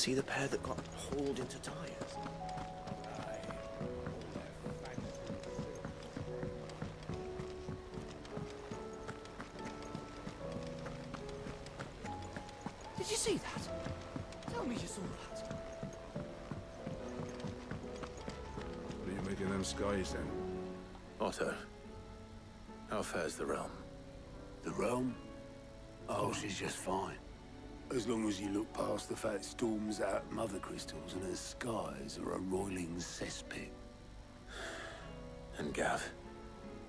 see the pair that got hauled into Tyres? Did you see that? Tell me you saw that. What are you making them skies then? Otto, how fares the realm? The realm? Oh, she's just fine. As long as you look past the fact storms out mother crystals and her skies are a roiling cesspit. And Gav?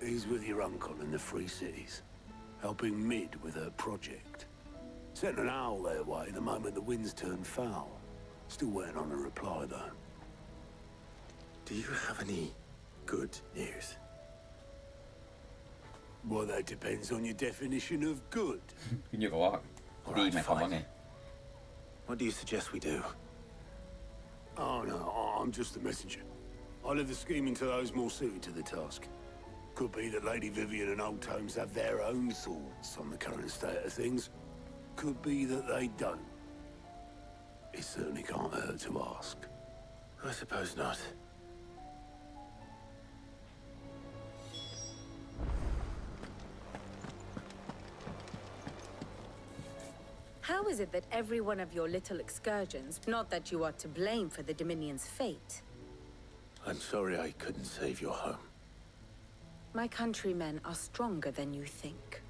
He's with your uncle in the Free Cities, helping Mid with her project. Sent an owl their way the moment the winds turned foul. Still waiting on a reply, though. Do you have any good news? Well, that depends on your definition of good. ขึ้นอยู่กับว่าดีหมายความว่าไง What do you suggest we do? Oh, no, I'm just the messenger. I'll leave the scheming to those more suited to the task. Could be that Lady Vivian and Old Tomes have their own thoughts on the current state of things. Could be that they don't. It certainly can't hurt to ask. I suppose not. How is it that every one of your little excursions, not that you are to blame for the Dominion's fate? I'm sorry I couldn't save your home. My countrymen are stronger than you think.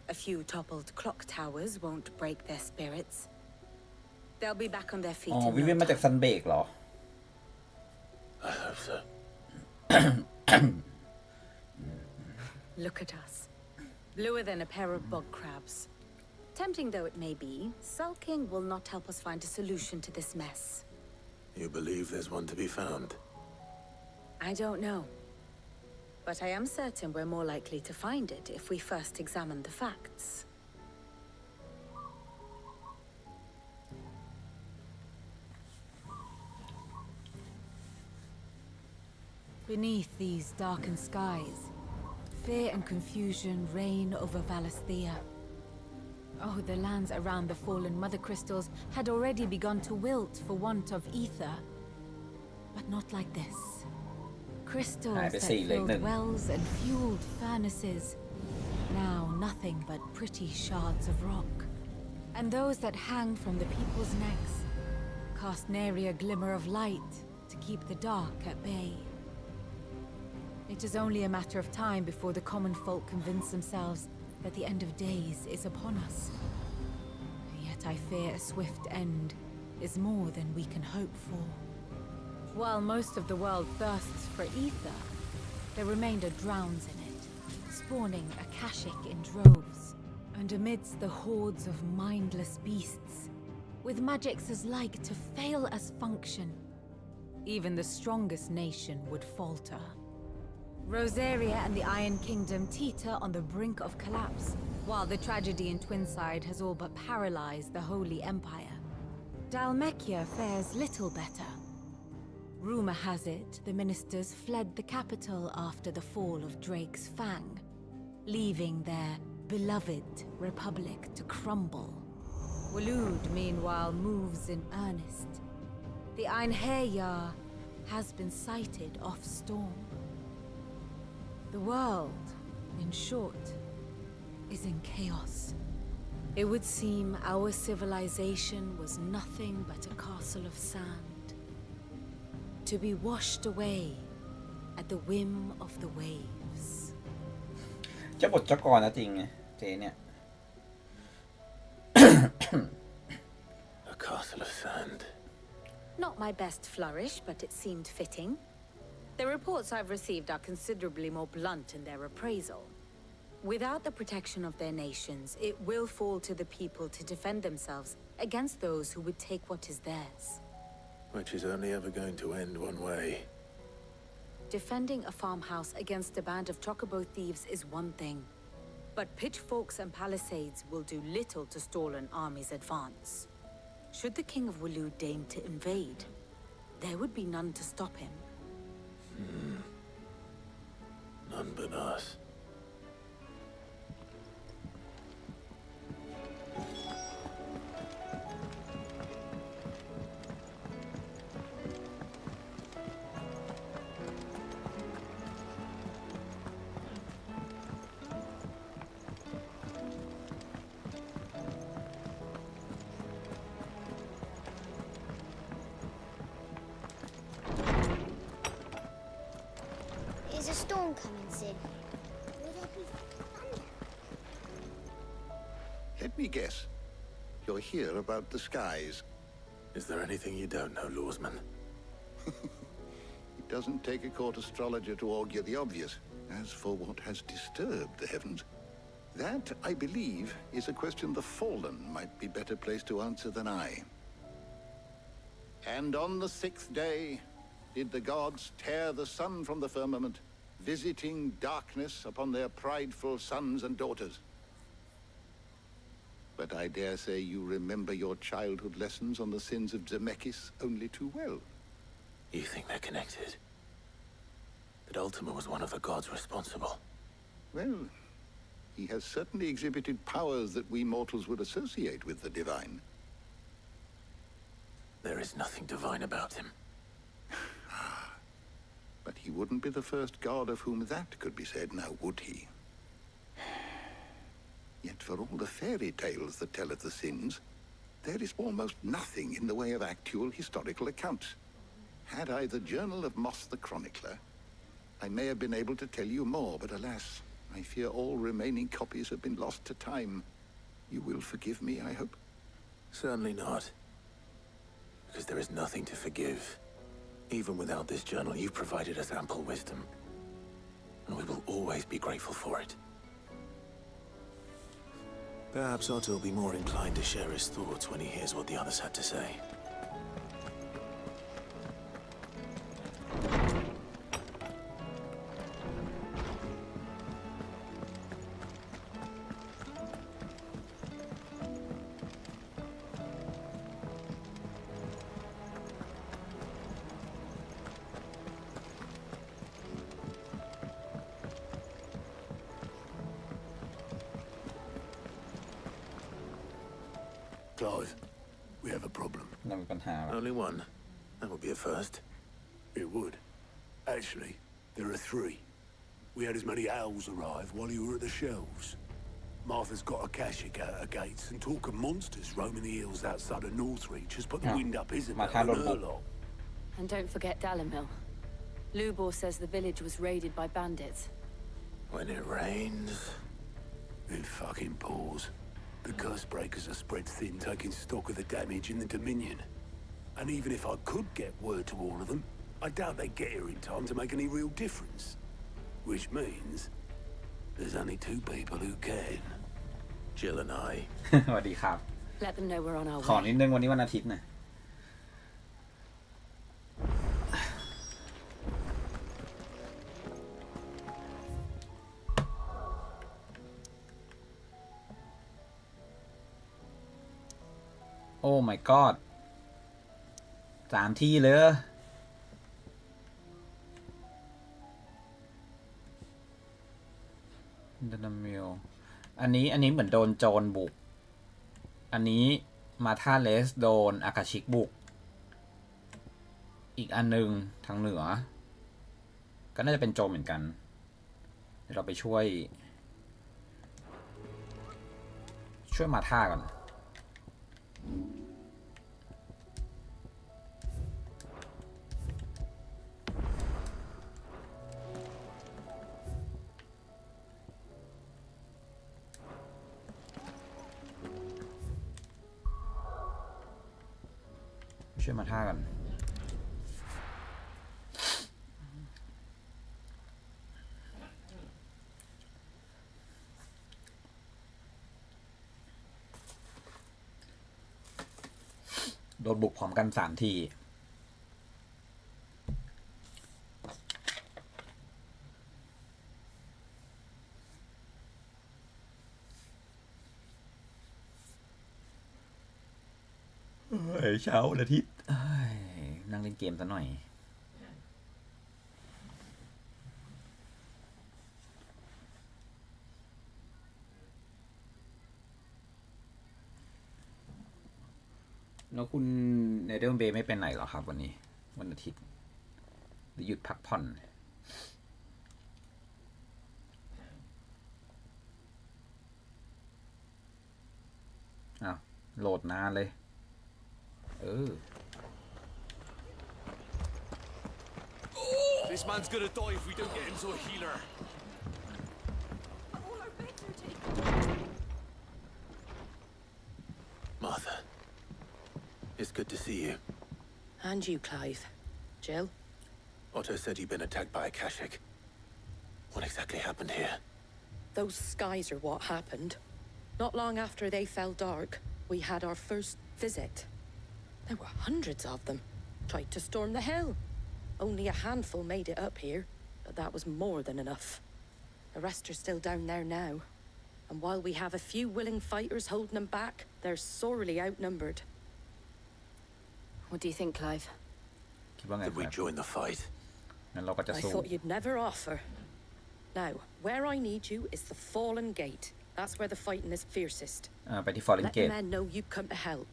A few toppled clock towers won't break their spirits. They'll be back on their feet อ๋อ in วิเวียน no มาจาก time. ซันเบกเหรอ I hope so. Look at us. Bluer than a pair of bog crabs. Tempting though it may be, sulking will not help us find a solution to this mess. You believe there's one to be found? I don't know. But I am certain we're more likely to find it if we first examine the facts. Beneath these darkened skies, fear and confusion reign over Valisthea. Oh, the lands around the fallen mother crystals had already begun to wilt for want of ether. But not like this. Crystals that filled wells and fueled furnaces. Now nothing but pretty shards of rock. And those that hang from the people's necks cast nary a glimmer of light to keep the dark at bay. It is only a matter of time before the common folk convince themselves that the end of days is upon us. Yet I fear a swift end is more than we can hope for. While most of the world thirsts for ether, the remainder drowns in it, spawning Akashic in droves. And amidst the hordes of mindless beasts, with magics as like to fail as function, even the strongest nation would falter. Rosaria and the Iron Kingdom teeter on the brink of collapse, while the tragedy in Twinside has all but paralyzed the Holy Empire. Dalmekia fares little better. Rumor has it the ministers fled the capital after the fall of Drake's Fang, leaving their beloved republic to crumble. Waloed, meanwhile, moves in earnest. The Einherjar has been sighted off-storm. The world, in short, is in chaos. It would seem our civilization was nothing but a castle of sand, to be washed away at the whim of the waves. เจ้าบทเจ้ากรนะจริงไงเจเนี่ย A castle of sand. Not my best flourish, but it seemed fitting. The reports I've received are considerably more blunt in their appraisal. Without the protection of their nations, it will fall to the people to defend themselves against those who would take what is theirs. Which is only ever going to end one way. Defending a farmhouse against a band of chocobo thieves is one thing, but pitchforks and palisades will do little to stall an army's advance. Should the King of Waloed deign to invade, there would be none to stop him. None but us. storm coming soon? Will there be thunder? Let me guess. You're here about the skies. Is there anything you don't know, Lawsman? It doesn't take a court astrologer to augur the obvious. As for what has disturbed the heavens, that, I believe, is a question the Fallen might be better placed to answer than I. And on the 6th day did the gods tear the sun from the firmament, visiting darkness upon their prideful sons and daughters. But I dare say you remember your childhood lessons on the sins of Zemeckis only too well. You think they're connected? That Ultima was one of the gods responsible. Well, he has certainly exhibited powers that we mortals would associate with the divine. There is nothing divine about him. But he wouldn't be the first god of whom that could be said, now would he? Yet for all the fairy tales that tell of the sins, there is almost nothing in the way of actual historical accounts. Had I the Journal of Moss the Chronicler, I may have been able to tell you more, but alas, I fear all remaining copies have been lost to time. You will forgive me, I hope? Certainly not. Because there is nothing to forgive. Even without this journal, you've provided us ample wisdom. And we will always be grateful for it. Perhaps Otto will be more inclined to share his thoughts when he hears what the others had to say. Clive, we have a problem. เรามีปัญหาว่ะ Only one. That would be a first. It would. Actually, there are 3. We had as many owls arrive while you were at the shelves. Martha's got a Akashic out her gates, and talk of monsters roaming the hills outside of Northreach has put the wind up Isabel and her lot. And don't forget Dalimil. Lubor says the village was raided by bandits. When it rains... It fucking pours. The curse breakers are spread thin, taking stock of the damage in the Dominion. And even if I could get word to all of them, I doubt they'd get here in time to make any real difference. Which means there's only 2 people who can. Jill and I. สวัสดีครับ Let them know we're on our ขอ way. นิดนึงวันนี้วันอาทิตย์นะโอ้ my god 3 ที่เลยดนามิลอันนี้เหมือนโดนโจรบุก อันนี้มาธาเลสโดนอากาชิกบุก อีกอันนึงทางเหนือ ก็น่าจะเป็นโจรเหมือนกัน เดี๋ยวเราไปช่วยมาธาก่อน ช่วยมาท่ากัน โดนบุกพร้อมกัน3 ทีเช้าวันอาทิตย์นั่งเล่นเกมซะหน่อยแล้วคุณเนเธอร์เบย์ไม่เป็นไหนหรอครับวันนี้วันอาทิตย์หรือหยุดพักผ่อนอ้าวโหลดนานเลย This man's gonna die if we don't get him to a healer. Martha, it's good to see you. And you, Clive. Jill? Otto said you'd been attacked by a Akashic. What exactly happened here? Those skies are what happened. Not long after they fell dark, we had our first visit. There were hundreds of them. Tried to storm the hill. Only a handful made it up here, but that was more than enough. The rest are still down there now. And while we have a few willing fighters holding them back, they're sorely outnumbered. What do you think, Clive? คิดว่าไง Did we ครับ join the fight? งั้นเราก็จะ I สู้ thought you'd never offer. Now, where I need you is the Fallen Gate. That's where the fighting is fiercest. ไปที่ Fallen Let the Gate men know you've come to help.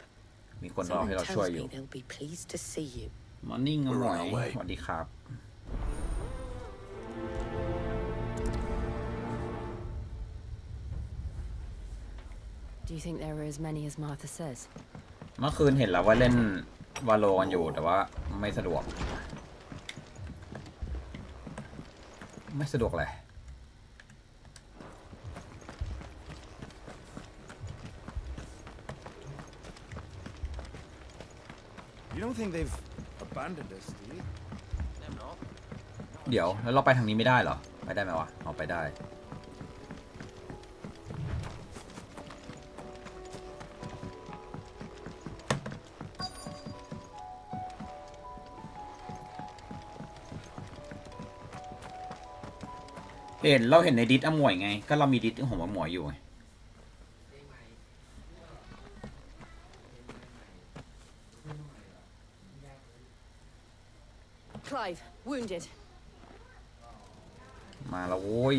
มีคนรอให้ Someone เราช่วย tells อยู่ me they'll be pleased to see you. Morning น้องหม We're ว on ย our way. สวัสดีครับ Do you think there are as many as Martha says? เมื่อคืนเห็นแล้วว่าเล่นวาโลกันอยู่แต่ว่าไม่สะดวก ไม่สะดวกเลย You don't think they've abandoned us, do you? เดี๋ยวแล้วเราไปทางนี้ไม่ได้เหรอ ไปได้ไหมวะเอาไปได้ เราเห็นในดิสอมวยไง ก็เรามีดิสของอมวยอยู่ไง Clive, wounded. มาแล้วโว้ย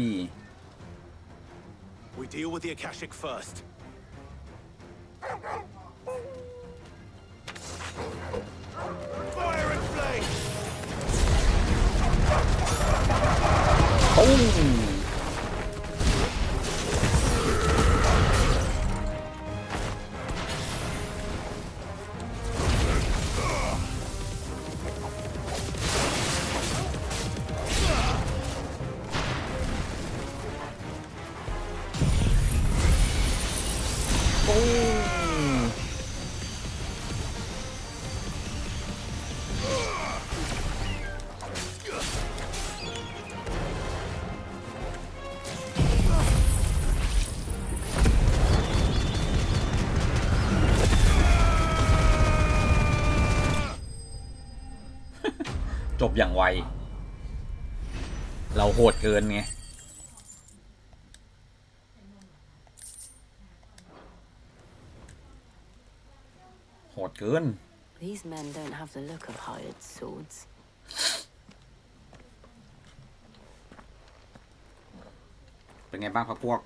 We deal with the Akashic first. Fire and flame! ปุ้ง จบอย่างไว เราโหดเกินไง โหดเกิน These men don't have the look of hired swords. เป็นไงบ้างครับพวก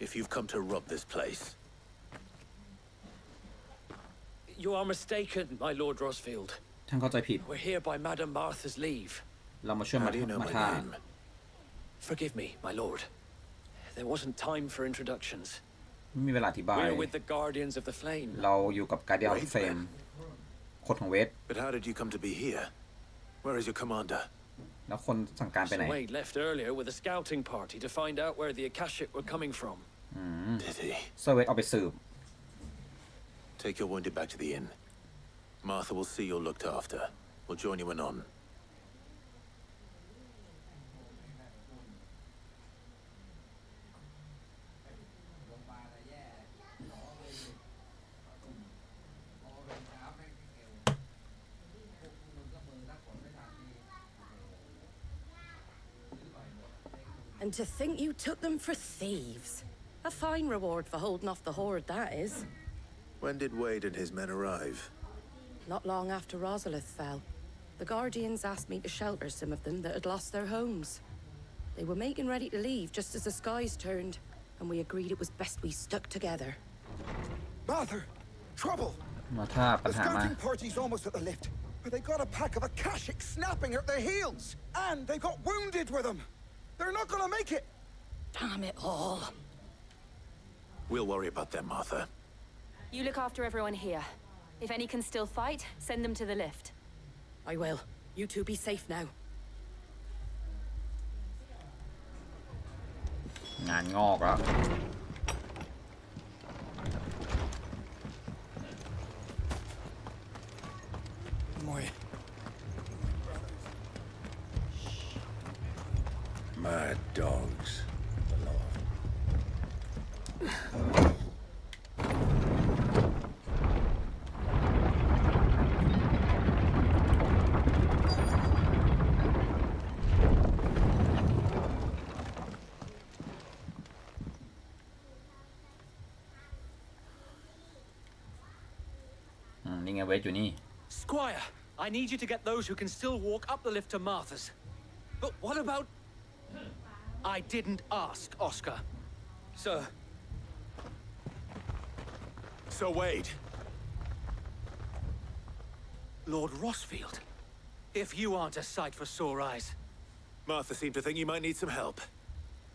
If you've come to rob this place, You are mistaken, my Lord Rosfield. ท่านเข้าใจผิด We're here by Madame Martha's leave. เรามาช่วย how มา do you know มา my ท่า name? Forgive me, my lord. There wasn't time for introductions. ไม่มีเวลาอธิบาย We're with the Guardians of the Flame. เราอยู่กับการเดียลเฟมคนของเวท But how did you come to be here? Where is your commander? แล้วคนสั่งการไปไหน Wade left earlier with a scouting party to find out where the Akashic were coming from. Did he? เซอร์เวทเอาไปสืบ Take your wounded back to the inn. Martha will see you're looked after. We'll join you anon. And to think you took them for thieves. A fine reward for holding off the horde, that is. When did Wade and his men arrive? Not long after Rosalith fell. The Guardians asked me to shelter some of them that had lost their homes. They were making ready to leave just as the skies turned, and we agreed it was best we stuck together. Martha! Trouble! มาท่าปัญ The หามา scouting party's almost at the lift, but they got a pack of Akashic snapping at their heels, and they got wounded with them. They're not gonna make it. Damn it all. We'll worry about them, Martha. You look after everyone here. If any can still fight, send them to the lift. I will. You two be safe now. งานงอกแล้ว Mad dogs. นี่ไงเวทอยู่นี่ Squire, I need you to get those who can still walk up the lift to Martha's. But what about... I didn't ask, Oscar. Sir. So Wade. Lord Rossfield. If you aren't a sight for sore eyes. Martha seemed to think you might need some help.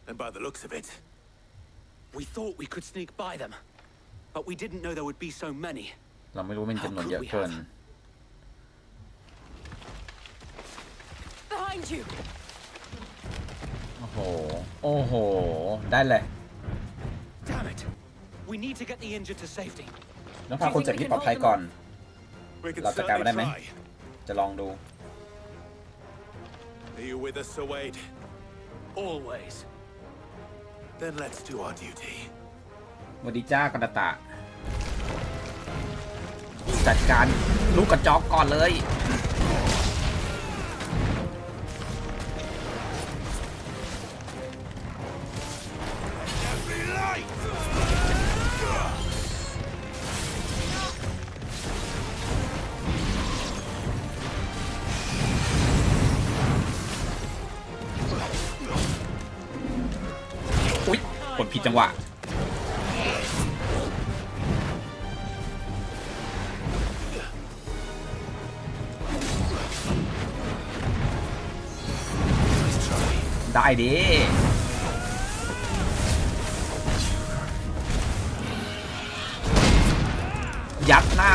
And by the looks of it... We thought we could sneak by them. But we didn't know there would be so many. เราไม่รู้มันจำนวนเยอะเกิน Behind you. โอ้โห โอ้โห ได้เลย Damn it. We need to get the injured to safety. ต้องพาคนเจ็บที่ปลอดภัยก่อน We can เราจัดการมันได้ไหม certainly try. จะลองดู Are you with us, Sir Wade? Always. Then let's do our duty. สวัสดีจ้ากระตะจัดการลูกกระจอกก่อนเลย อุ๊ยกดผิดจังหวะ ได้ดิ ยัดหน้า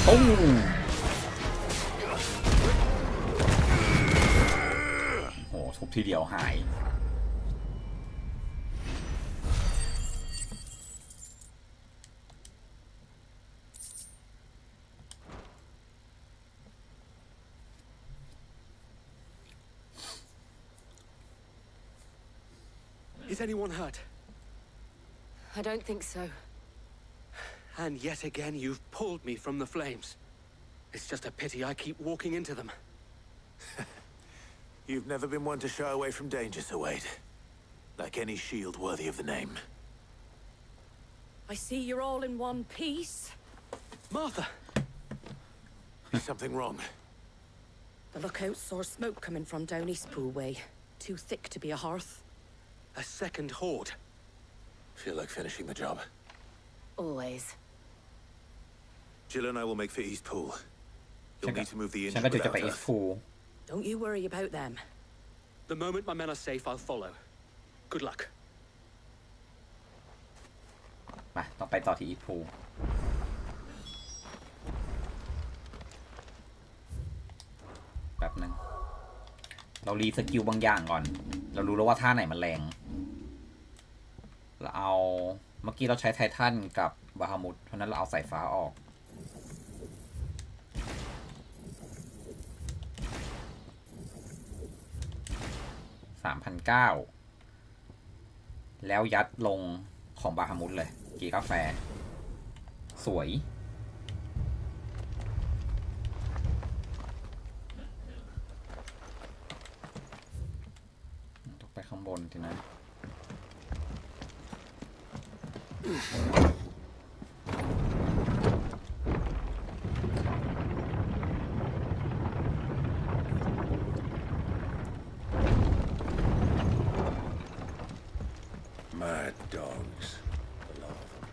ตุ้มโหทุบทีเดียวหาย Is anyone hurt? I don't think so. And yet again, you've pulled me from the flames. It's just a pity I keep walking into them. You've never been one to shy away from danger, Sir Wade. Like any shield worthy of the name. I see you're all in one piece. Martha! Is something wrong? The lookout saw smoke coming from down Eastpool way. Too thick to be a hearth. A second horde. Feel like finishing the job. Always. Jill and I will make for Eastpool. You'll need to move the ฉัน injured ก็จะไป without อี us. สฟู Don't you worry about them. The moment my men are safe, I'll follow. Good luck. ไปต้องไปต่อที่อีสฟูแบบ ป๊บนึงเรารีสกิลบางอย่างก่อนเรารู้แล้วว่าท่าไหนมันแรงเราเอาเมื่อกี้เราใช้ไททันกับบาฮามุดเพราะนั้นเราเอาสายฟ้าออก3,900แล้วยัดลงของบาฮามุดเลยกีกาแฟสวยต้องไปข้างบนทีนะMad dogs. The lot of them.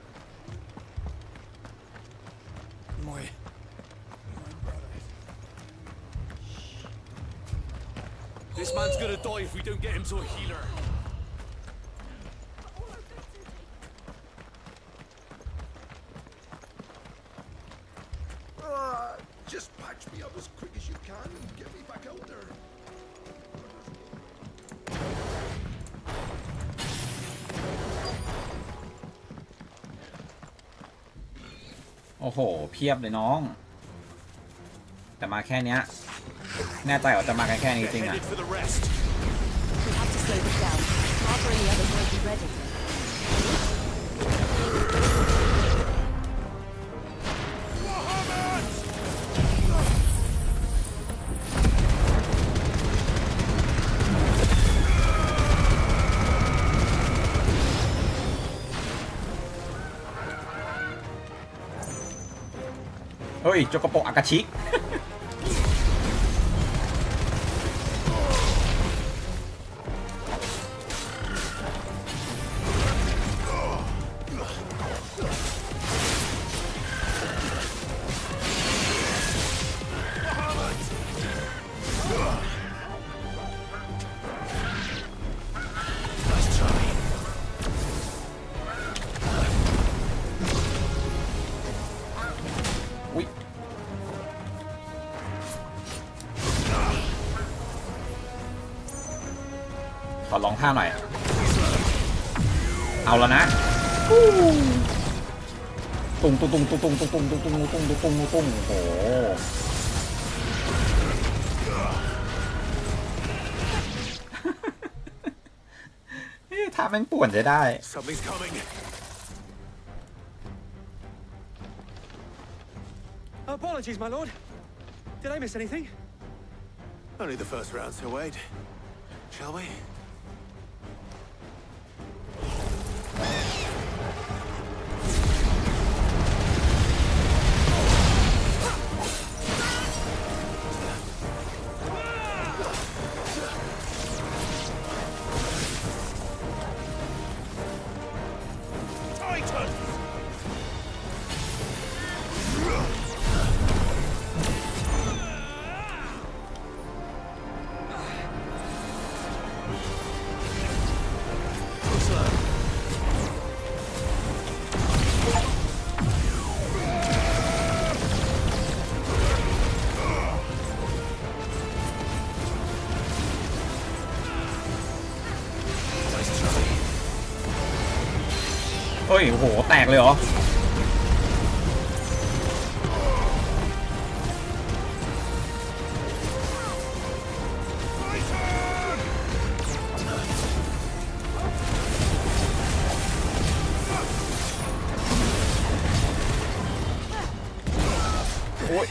My brother. This man's gonna die if we don't get him to a healer. Just patch me up as quick as you can and get me back out there. โอ้โหเพียบเลยน้องแต่มาแค่เนี้ยแน่ใจว่าจะมากันแค่นี้จริงอ่ะ We have to slow this down. Martha and the others won't be ready. เฮ้ยโจกโปกอากาชิอุ๊ยขอลองท่าหน่อยเอาแล้วนะตุ้งตุ้งตุ้งตุ้งตุ้งตุ้งตุ้งตุ้งตุ้งตุ้งตุ้งตุ้งตุ้งโอ้โหท่าแม่งป่วนใช้ได้ Something's coming. Apologies, my lord. Did I miss anything? Only the first round, so wait. Shall we? Titan! เฮ้ยโอ้โหแตกเลยเหรอโอ้ย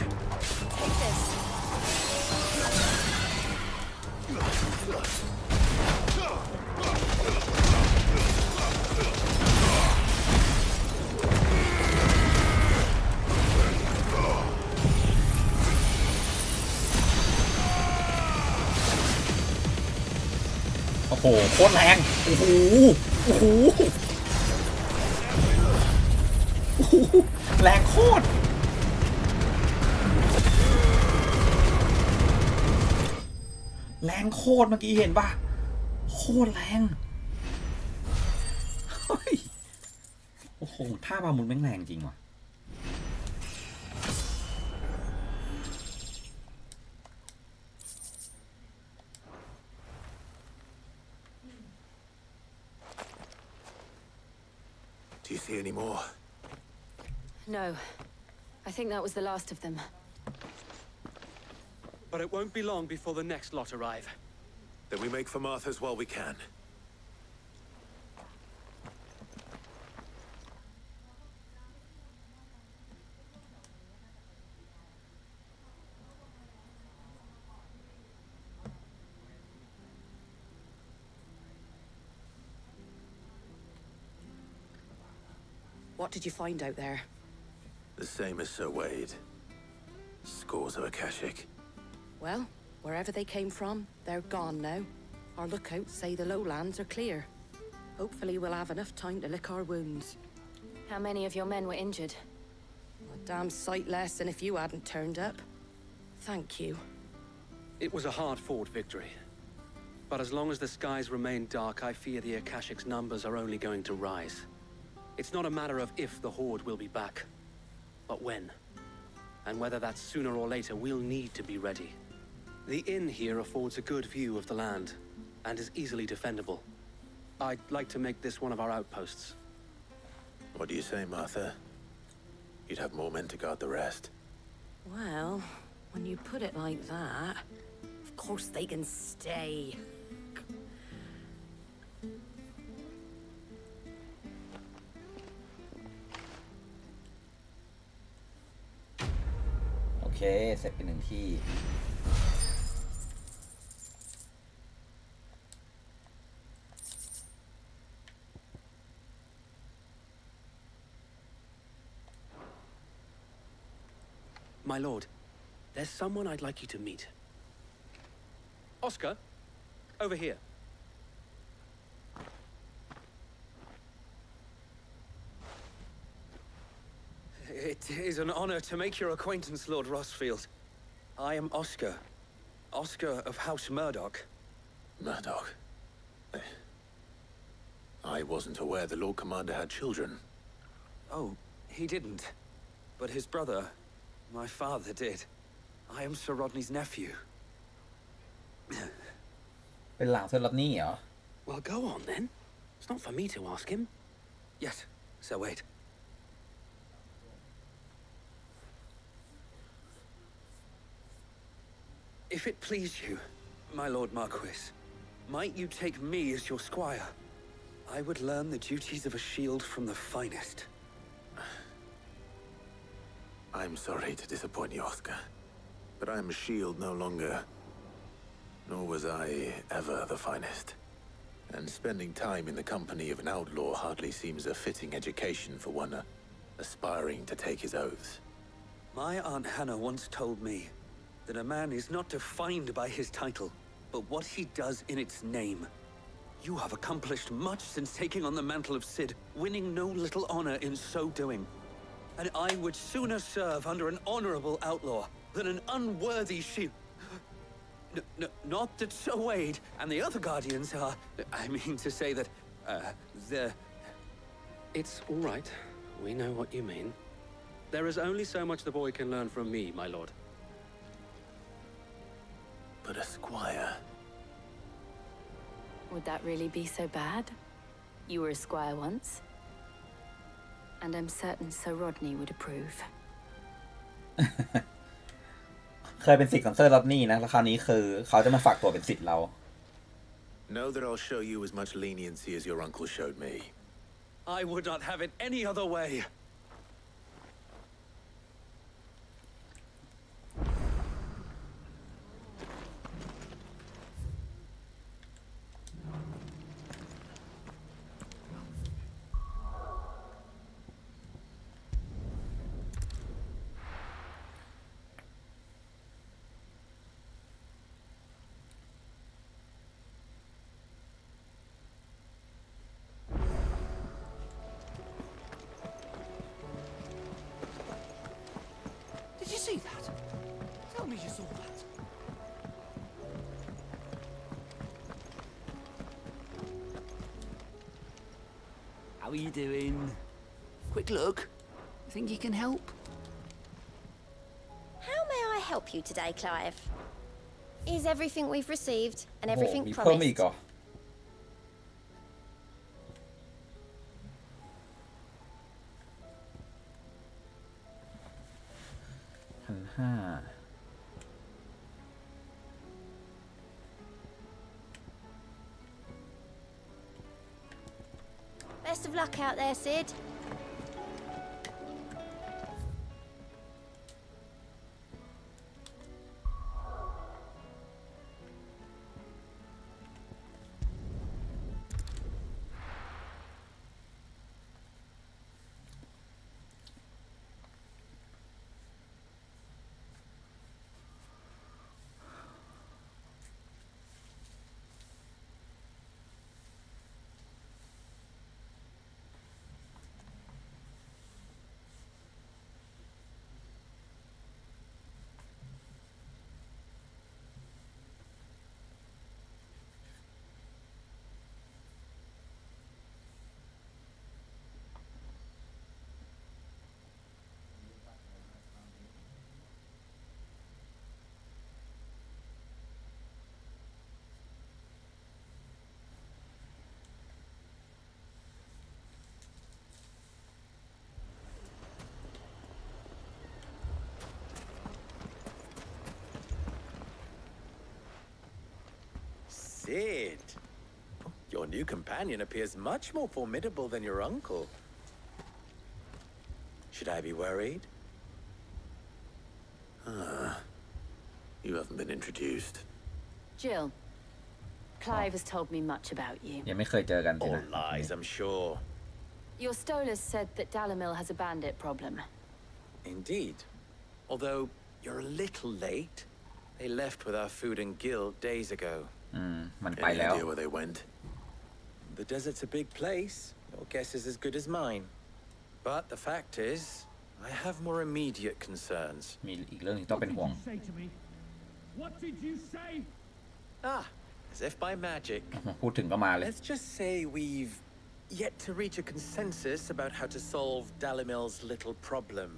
โอ้โหโคตรแรงโอ้โหโอ้โหโอ้โหแรงโคตรแรงโคตรเมื่อกี้เห็นป่ะโคตรแรงเฮ้ยโอ้โหท่าบามุนแม่งแรงจริงว่ะ Do you see any more? No. I think that was the last of them. But it won't be long before the next lot arrive. Then we make for Martha's while we can. What did you find out there? The same as Sir Wade. Scores of Akashic. Well, wherever they came from, they're gone now. Our lookouts say the lowlands are clear. Hopefully we'll have enough time to lick our wounds. How many of your men were injured? A damn sight less than if you hadn't turned up. Thank you. It was a hard-fought victory. But as long as the skies remain dark, I fear the Akashic's numbers are only going to rise. It's not a matter of if the Horde will be back, but when. And whether that's sooner or later, we'll need to be ready. The inn here affords a good view of the land, and is easily defendable. I'd like to make this one of our outposts. What do you say, Martha? You'd have more men to guard the rest. Well, when you put it like that, of course they can stay. Okay, เสร็จไปหนึ่งที่ My lord, there's someone I'd like you to meet. Oscar, over here. It is an honor to make your acquaintance, Lord Rossfield. I am Oscar. Oscar of House Murdoch. Murdoch? I wasn't aware the Lord Commander had children. Oh, he didn't. But his brother, my father, did. I am Sir Rodney's nephew. เป็นหลานเซอร์ลอตนี่เหรอ Well, go on then. It's not for me to ask him. Yes, Sir Wade. If it please you, my Lord Marquis, might you take me as your squire? I would learn the duties of a shield from the finest. I'm sorry to disappoint you, Oscar. But I'm a shield no longer. Nor was I ever the finest. And spending time in the company of an outlaw hardly seems a fitting education for one aspiring to take his oaths. My Aunt Hannah once told me that a man is not defined by his title, but what he does in its name. You have accomplished much since taking on the mantle of Cid, winning no little honor in so doing. And I would sooner serve under an honorable outlaw than an unworthy shield. Not that Sir Wade and the other guardians are... I mean to say that, they're... It's all right. We know what you mean. There is only so much the boy can learn from me, my lord. But a squire... Would that really be so bad? You were a squire once. And I'm certain Sir Rodney would approve. เคยเป็นศิษย์ของเซอร์ลอตนี่นะแล้วคราวนี้คือเขาจะมาฝากตัวเป็นศิษย์เรา Know that I'll show you as much leniency as your uncle showed me. I would not have it any other way. Did you see that? Tell me you saw that. How are you doing? Quick look. Think you can help? How may I help you today, Clive? Is everything we've received and โอ้โห everything มีเพิ่มอีก promised? เหรอ ห้า Best of luck out there, Sid. Sid, your new companion appears much more formidable than your uncle. Should I be worried? You haven't been introduced. Jill, Clive has told me much about you. ยังไม่เคยเจอกันสิ All นะ lies, I'm sure. Your Stolas said that Dalamil has a bandit problem. Indeed. Although you're a little late. They left with our food and guild days ago. มันไป Any แล้ว idea where they went? The desert's a big place. Your guess is as good as mine. But the fact is, I have more immediate concerns. มีอีกเรื่องที่ต้องเป็นห่วง What did you say? As if by magic. พูดถึงก็มาเลย Let's just say we've yet to reach a consensus about how to solve Dalimil's little problem.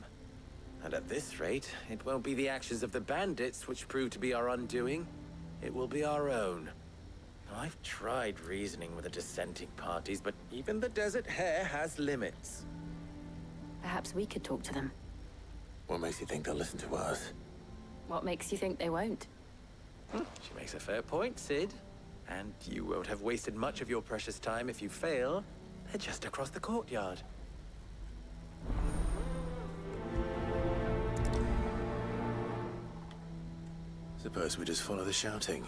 And at this rate, it won't be the actions of the bandits which prove to be our undoing. It will be our own. I've tried reasoning with the dissenting parties, but even the desert hare has limits. Perhaps we could talk to them. What makes you think they'll listen to us? What makes you think they won't? She makes a fair point, Sid. And you won't have wasted much of your precious time if you fail. They're just across the courtyard. Suppose we just follow the shouting.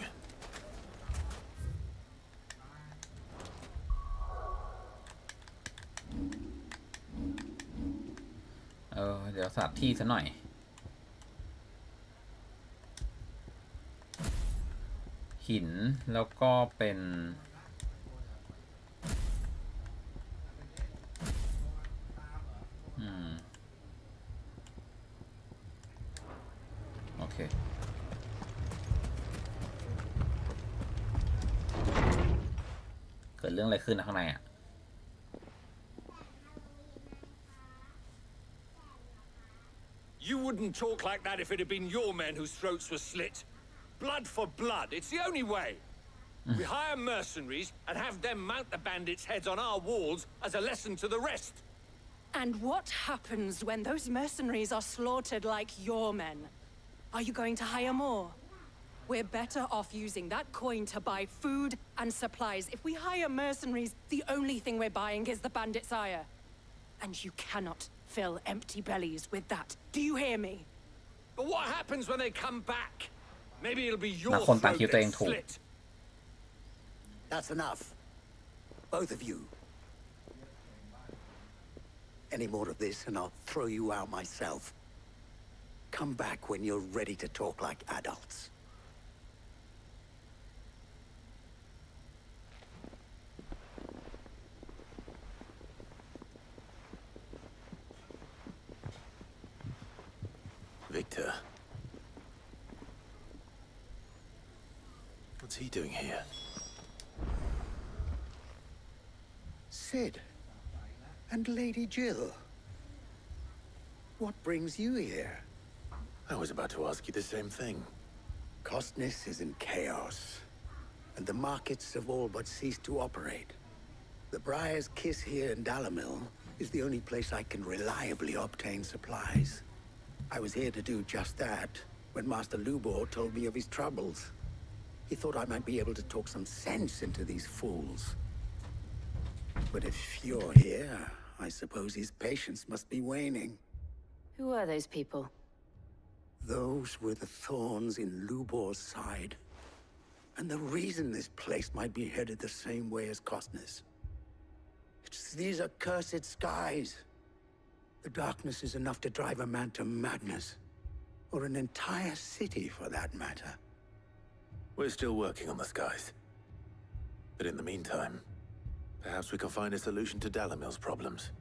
เดี๋ยวสลับที่ซะหน่อย หินแล้วก็เป็นโอเค เกิดเรื่องอะไรขึ้นนะข้างในอ่ะ You wouldn't talk like that if it had been your men whose throats were slit. Blood for blood, it's the only way. We hire mercenaries and have them mount the bandits' heads on our walls as a lesson to the rest. And what happens when those mercenaries are slaughtered like your men? Are you going to hire more? We're better off using that coin to buy food and supplies. If we hire mercenaries, the only thing we're buying is the bandits' ire. And you cannot fill empty bellies with that. Do you hear me? But what happens when they come back? Maybe it'll be your ต่างคนต่าง throat คิดตัวเอง that's ถูก slit. That's enough. Both of you. Any more of this and I'll throw you out myself. Come back when you're ready to talk like adults. Victor. What's he doing here? Sid. And Lady Jill. What brings you here? I was about to ask you the same thing. Costness is in chaos, and the markets have all but ceased to operate. The Briar's Kiss here in Dalamil is the only place I can reliably obtain supplies. I was here to do just that when Master Lubor told me of his troubles. He thought I might be able to talk some sense into these fools. But if you're here, I suppose his patience must be waning. Who are those people? Those were the thorns in Lubor's side. And the reason this place might be headed the same way as Costner's. It's these accursed skies. The darkness is enough to drive a man to madness. Or an entire city, for that matter. We're still working on the skies. But in the meantime, perhaps we can find a solution to Dalimil's problems.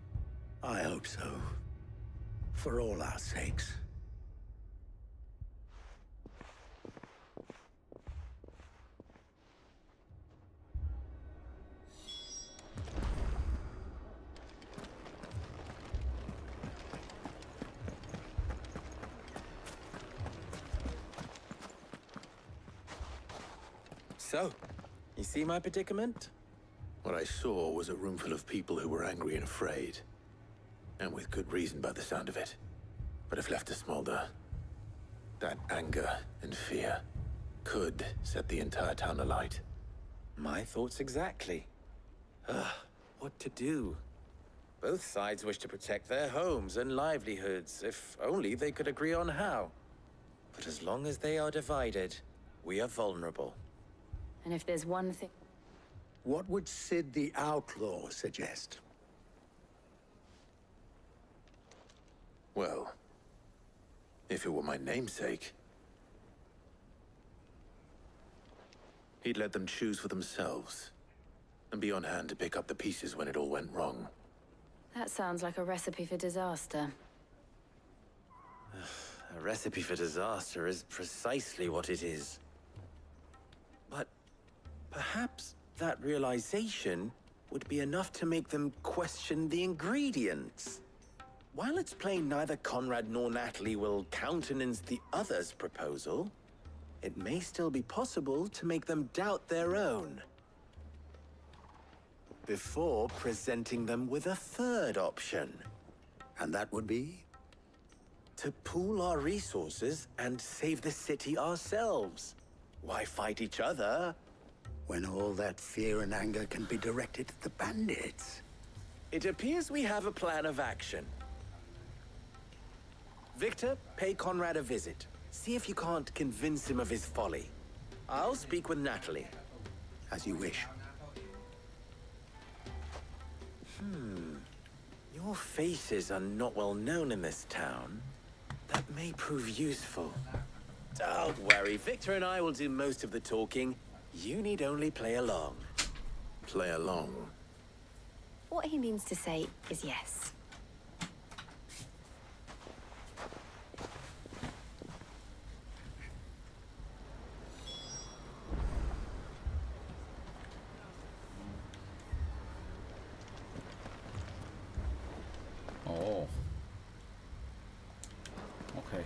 I hope so. For all our sakes. So, you see my predicament? What I saw was a room full of people who were angry and afraid. And with good reason by the sound of it. But if left to smolder, that anger and fear could set the entire town alight. My thoughts exactly. What to do? Both sides wish to protect their homes and livelihoods, if only they could agree on how. But as long as they are divided, we are vulnerable. And if there's one thing... What would Sid the Outlaw suggest? Well, if it were my namesake, he'd let them choose for themselves and be on hand to pick up the pieces when it all went wrong. That sounds like a recipe for disaster. A recipe for disaster is precisely what it is. But perhaps that realization would be enough to make them question the ingredients. While it's plain neither Conrad nor Natalie will countenance the other's proposal, it may still be possible to make them doubt their own. Before presenting them with a third option. And that would be? To pool our resources and save the city ourselves. Why fight each other? When all that fear and anger can be directed at the bandits. It appears we have a plan of action. Victor, pay Conrad a visit. See if you can't convince him of his folly. I'll speak with Natalie. As you wish. Your faces are not well known in this town. That may prove useful. Don't worry, Victor and I will do most of the talking. You need only play along. Play along? What he means to say is yes. Oh. Okay.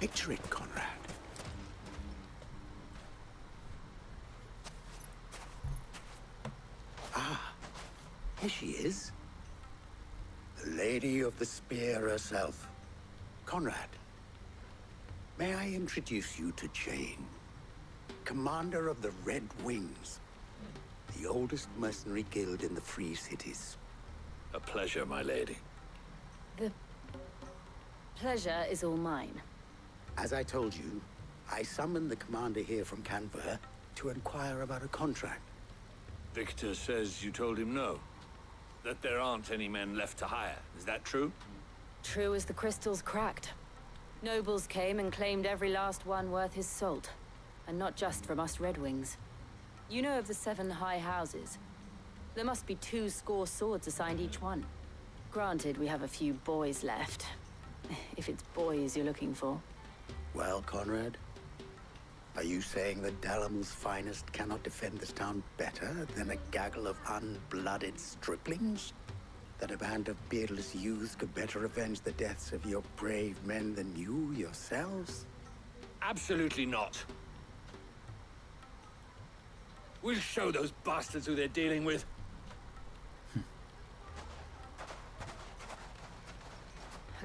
Picture it, Conrad. Ah, here she is. The Lady of the Spear herself. Conrad, may I introduce you to Jane, commander of the Red Wings, the oldest mercenary guild in the Free Cities. A pleasure, my lady. The pleasure is all mine. As I told you, I summoned the commander here from Canver to inquire about a contract. Victor says you told him no. That there aren't any men left to hire. Is that true? True as the crystals cracked. Nobles came and claimed every last one worth his salt. And not just from us Red Wings. You know of the 7 high houses. There must be 2 swords assigned each one. Granted, we have a few boys left. If it's boys you're looking for. Well, Conrad, are you saying that Dalimil's finest cannot defend this town better than a gaggle of unblooded striplings? That a band of beardless youths could better avenge the deaths of your brave men than you yourselves? Absolutely not. We'll show those bastards who they're dealing with.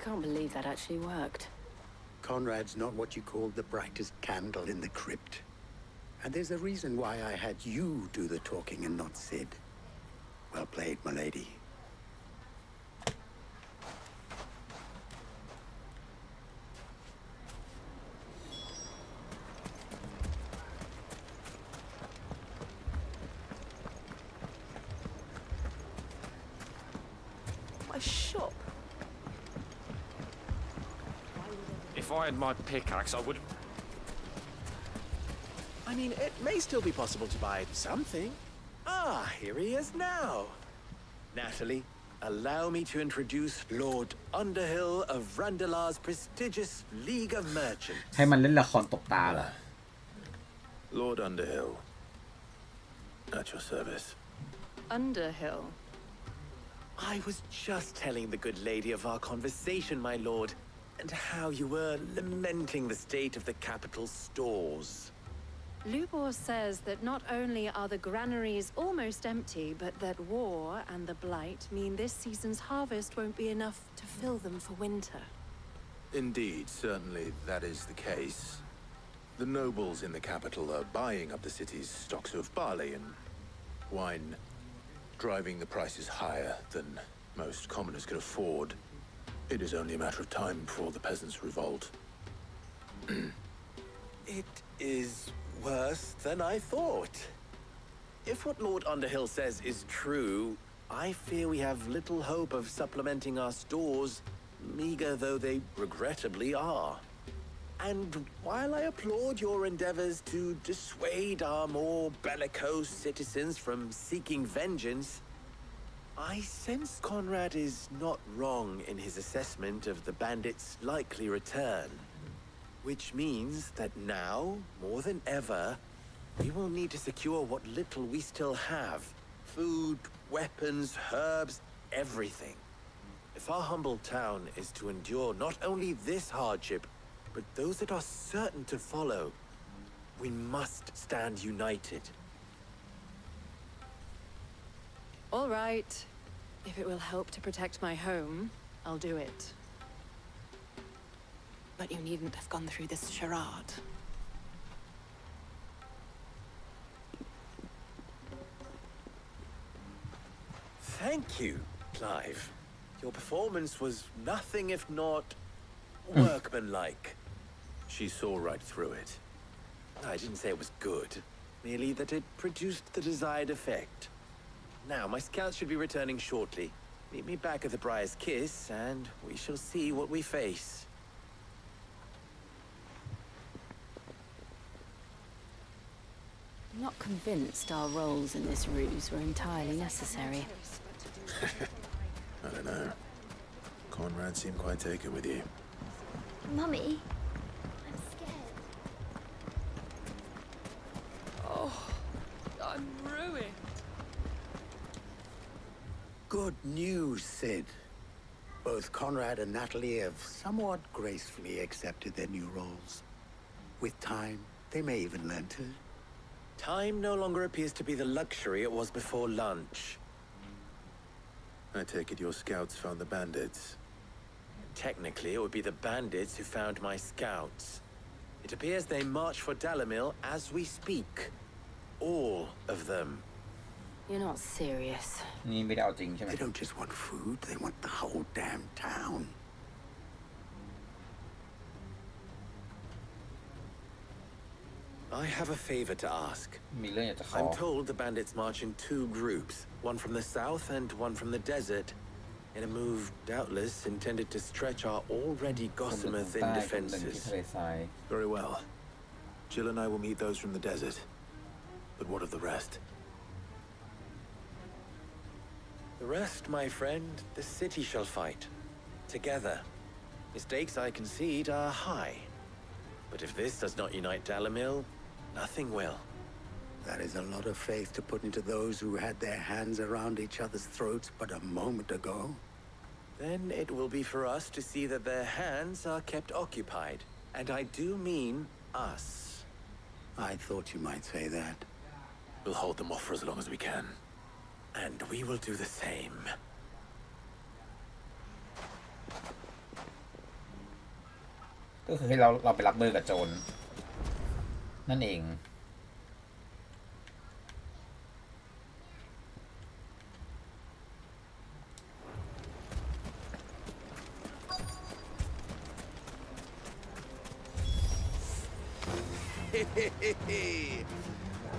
can't believe that actually worked. Conrad's not what you call the brightest candle in the crypt. And there's a reason why I had you do the talking and not Sid. Well played, my lady. My shop. If I had my pickaxe, I would... I mean, it may still be possible to buy something. Ah, here he is now. Natalie, allow me to introduce Lord Underhill of Randalar's prestigious League of Merchants. ให้มันเล่นละครตบตาเหรอ Lord Underhill, at your service. Underhill. I was just telling the good lady of our conversation, my lord, and how you were lamenting the state of the capital's stores. Lubor says that not only are the granaries almost empty, but that war and the blight mean this season's harvest won't be enough to fill them for winter. Indeed, certainly that is the case. The nobles in the capital are buying up the city's stocks of barley and wine, driving the prices higher than most commoners can afford. It is only a matter of time before the peasants revolt. It is worse than I thought. If what Lord Underhill says is true, I fear we have little hope of supplementing our stores, meager though they regrettably are. And while I applaud your endeavors to dissuade our more bellicose citizens from seeking vengeance, I sense Conrad is not wrong in his assessment of the bandits' likely return. Which means that now, more than ever, we will need to secure what little we still have. Food, weapons, herbs, everything. If our humble town is to endure not only this hardship, but those that are certain to follow, we must stand united. All right. If it will help to protect my home, I'll do it. But you needn't have gone through this charade. Thank you, Clive. Your performance was nothing if not workmanlike. She saw right through it. I didn't say it was good, merely that it produced the desired effect. Now, my scouts should be returning shortly. Meet me back at the Briar's Kiss, and we shall see what we face. I'm not convinced our roles in this ruse were entirely necessary. I don't know. Conrad seemed quite taken with you. Mummy, I'm scared. Oh, I'm ruined. Good news, Sid. Both Conrad and Natalie have somewhat gracefully accepted their new roles. With time, they may even learn to. Time no longer appears to be the luxury it was before lunch. I take it your scouts found the bandits. Technically, it would be the bandits who found my scouts. It appears they march for Dalimil as we speak. All of them. You're not serious. นี่ไม่ได้เอาจริงใช่ไหม They don't just want food, they want the whole damn town. I have a favor to ask. มีเรื่องอยากจะขอ I'm told the bandits march in two groups, one from the south and one from the desert, in a move doubtless intended to stretch our already คนหนึ่ง gossamer ทาง thin ใต้คนหนึ่งที่ defenses. ทะเลทราย Very well. Jill and I will meet those from the desert. But what of the rest? The rest, my friend, the city shall fight. Together. Mistakes, I concede, are high. But if this does not unite Dalimil, nothing will. That is a lot of faith to put into those who had their hands around each other's throats but a moment ago. Then it will be for us to see that their hands are kept occupied. And I do mean us. I thought you might say that. We'll hold them off for as long as we can. And we will do the same. ก็คือให้เราไปรับมือกับโจรนั่นเอง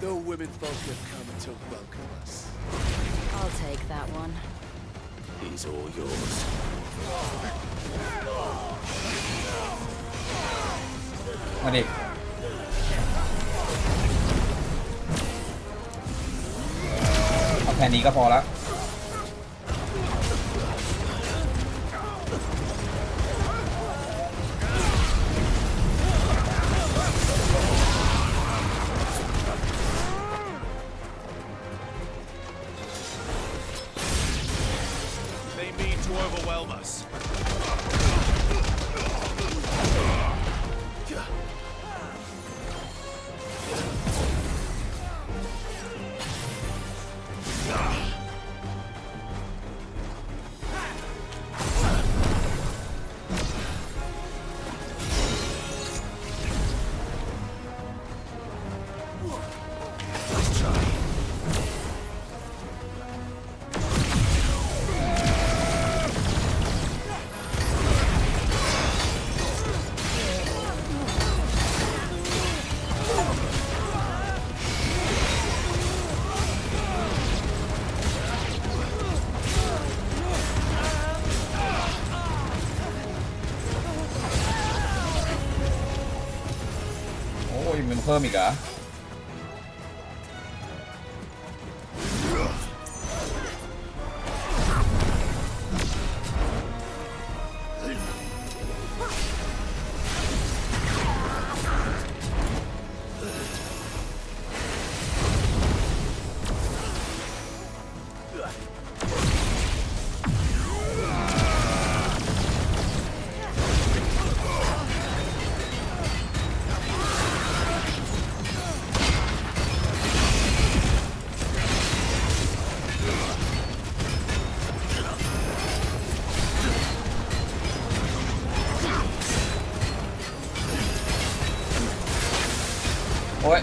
The women folk have come to welcome us. I'll take that one. He's all yours. มาดิเอาแค่นี้ก็พอแล้ว They mean to overwhelm us.โอ้ยมันเพิ่มอีกเหรอ โอ้ย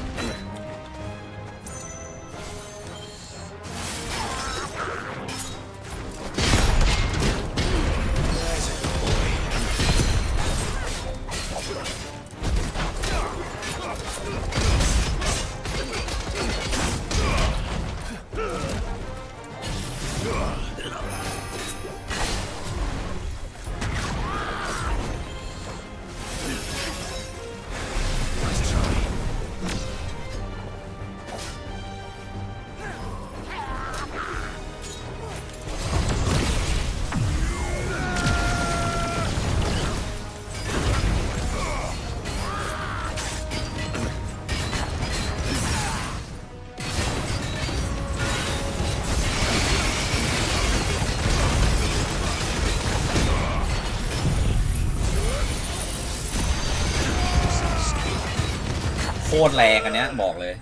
โคตรแรงอันเนี้ยบอกเลย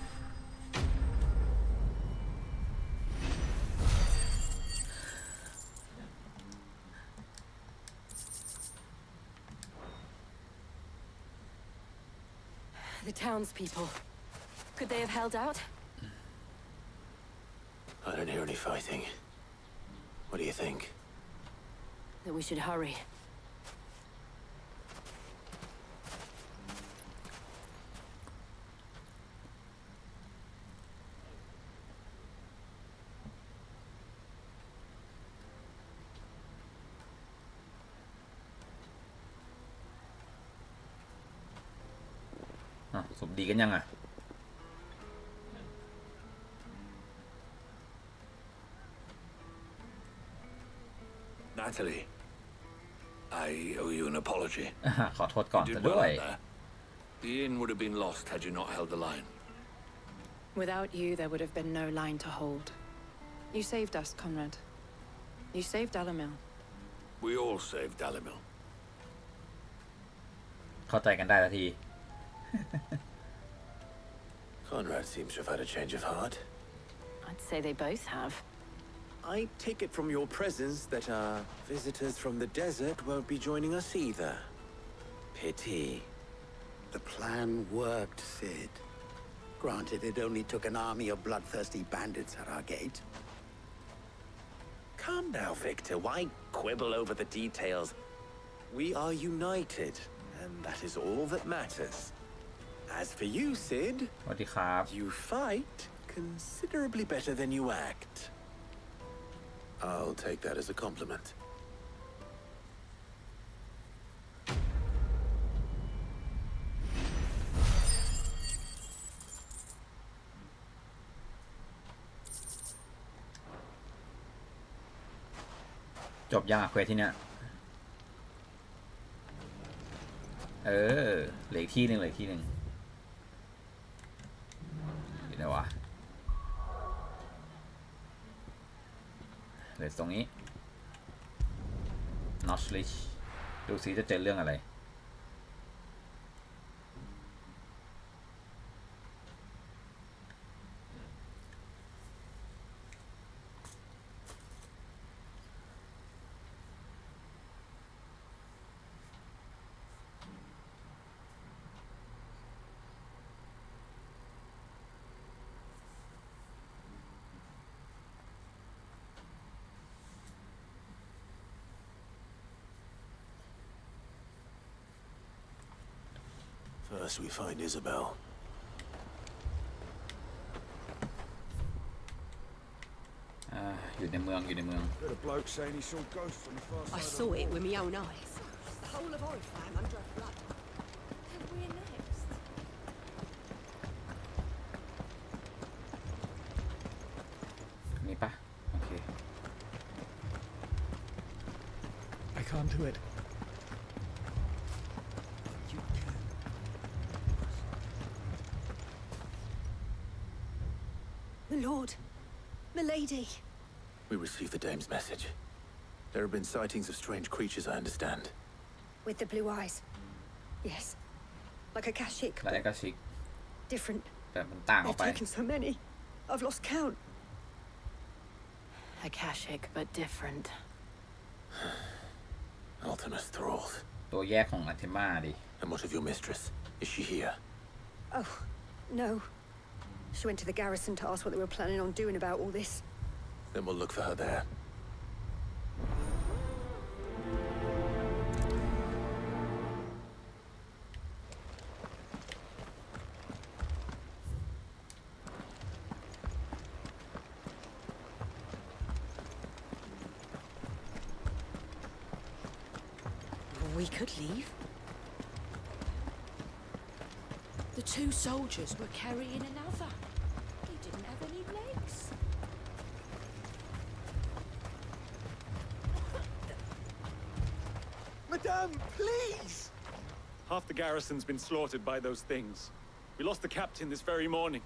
The townspeople. Could they have held out? I don't hear any fighting. What do you think? That we should hurry. Ah, สมดีกันยังอ่ะ Natalie, I owe you an apology. ขอโทษก่อน You ซะ did ด้ well วย out there. The inn would have been lost had you not held the line. Without you, there would have been no line to hold. You saved us, Conrad. You saved Alamil. We all saved Dalimil. เข้าใจกันได้ละที Conrad seems to have had a change of heart. I'd say they both have. I take it from your presence that our visitors from the desert won't be joining us either. pity. The plan worked, Sid. Granted, it only took an army of bloodthirsty bandits at our gate. Calm now, Victor. Why quibble over the details? We are united, and that is all that matters. As for you, Sid, สวัสดีครับ you fight considerably better than you act. I'll take that as a compliment. จบยากเควสที่เนี้ยเหลืออีกที่หนึ่งเหลืออีกที่หนึ่งอยู่ไหนวะเหลือตรงนี้ Notchlich ดูซิจะเจอเรื่องอะไร First we find Isabel. อยู่ในเมือง Got a bloke saying he saw ghosts on the far side. I saw it with my own eyes. The whole of Oriflamme under flood. And we're next. นี่ปะโอเค I can't do it. My lord, milady. We received the dame's message. There have been sightings of strange creatures, I understand. With the blue eyes. Yes. Like a Kashik. และเอกชิก Different. แต่มันต่างออก They've ไป taken so many. I've lost count. Akashic, but different. Ultimus thralls. ตัวแยกของอาเทมาดิ And what of your mistress? Is she here? Oh, no. She went to the garrison to ask what they were planning on doing about all this. Then we'll look for her there. We could leave. The two soldiers were carrying another. He didn't have any legs. Madame, please! Half the garrison's been slaughtered by those things. We lost the captain this very morning.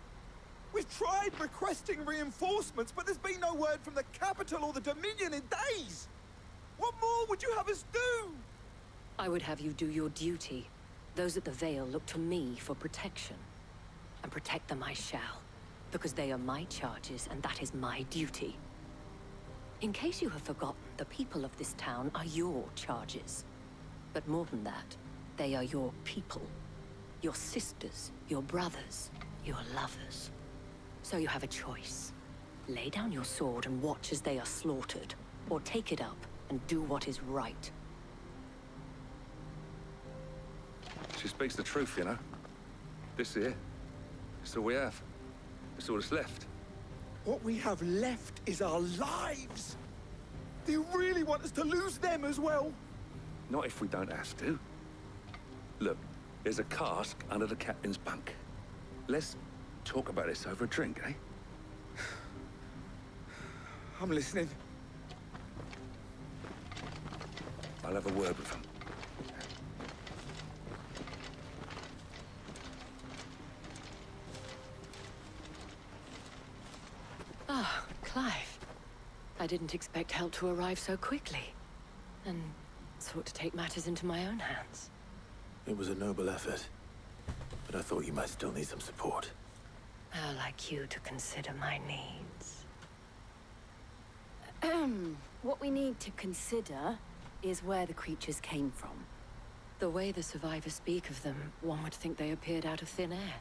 We've tried requesting reinforcements, but there's been no word from the capital or the Dominion in days! What more would you have us do? I would have you do your duty. Those at the Vale look to me for protection. And protect them I shall. Because they are my charges, and that is my duty. In case you have forgotten, the people of this town are your charges. But more than that, they are your people. Your sisters, your brothers, your lovers. So you have a choice. Lay down your sword and watch as they are slaughtered. Or take it up and do what is right. She speaks the truth, you know. This here, it's all we have. It's all that's left. What we have left is our lives! Do you really want us to lose them as well? Not if we don't have to. Look, there's a cask under the captain's bunk. Let's talk about this over a drink, eh? I'm listening. I'll have a word with him. Ah, Clive. I didn't expect help to arrive so quickly. And sought to take matters into my own hands. It was a noble effort. But I thought you might still need some support. How like you to consider my needs. What we need to consider is where the creatures came from. The way the survivors speak of them, one would think they appeared out of thin air.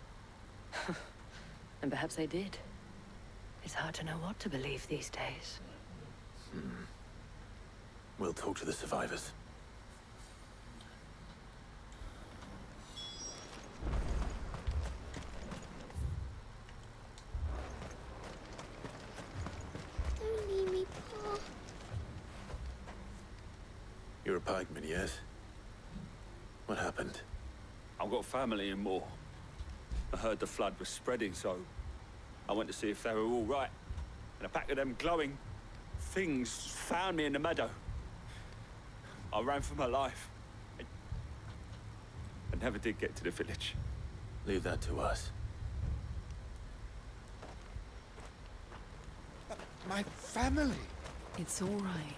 And perhaps they did. It's hard to know what to believe these days. We'll talk to the survivors. Don't leave me, Pa. You're a pikeman, yes? What happened? I've got family in Moor. I heard the flood was spreading, so I went to see if they were all right. And a pack of them glowing things found me in the meadow. I ran for my life. I never did get to the village. Leave that to us. My family! It's all right.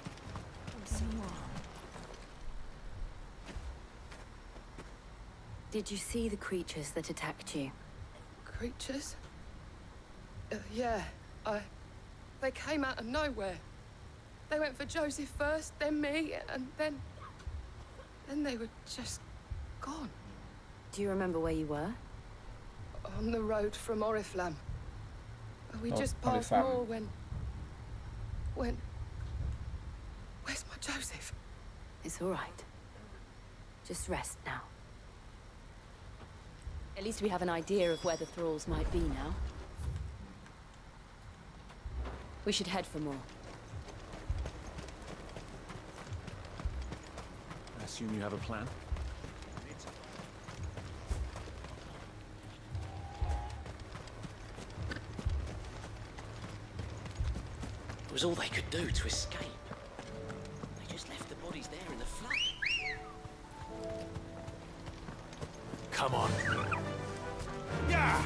Did you see the creatures that attacked you? Creatures? Yeah, they came out of nowhere. They went for Joseph first, then me, and then they were just gone. Do you remember where you were? On the road from Oriflamme. We Oh, just passed Oriflamme. Moor when... Where's my Joseph? It's all right. Just rest now. At least we have an idea of where the thralls might be now. We should head for more. I assume you have a plan? It was all they could do to escape. They just left the bodies there in the flood. Come on. Yeah!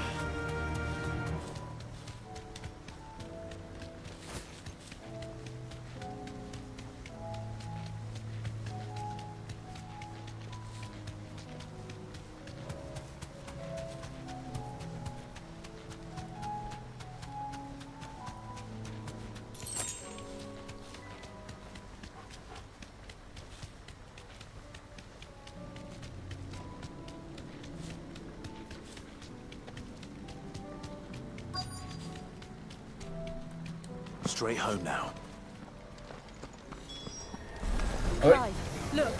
Straight home now. Clive, look!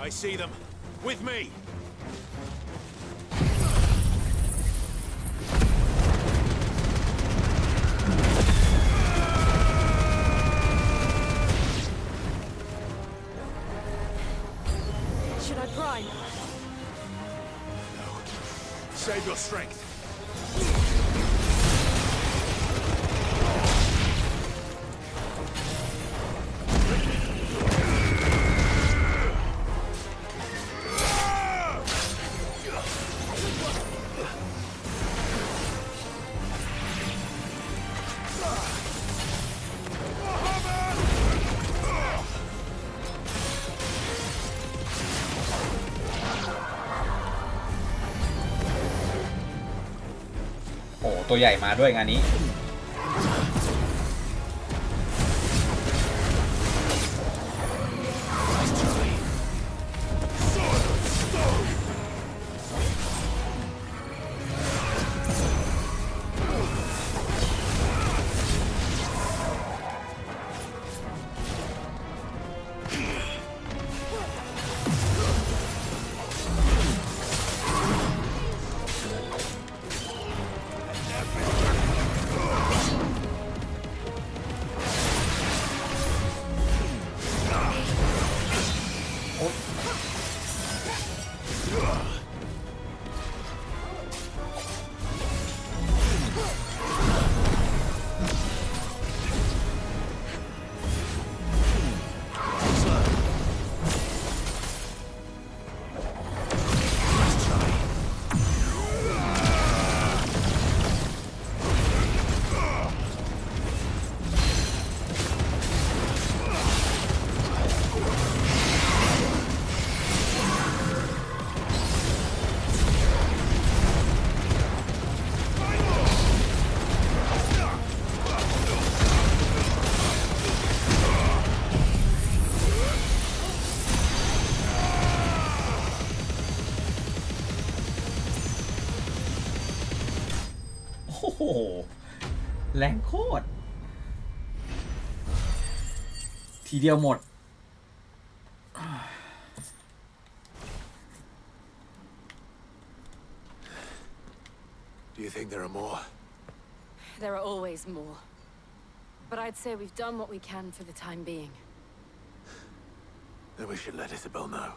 I see them. With me! Should I prime? No. Save your strength.โอ้ตัวใหญ่มาด้วยงานนี้ Everything โหแรงโคตรทีเดียวหมด Do you think there are more? There are always more. But I'd say we've done what we can for the time being. Then we should let Isabel know.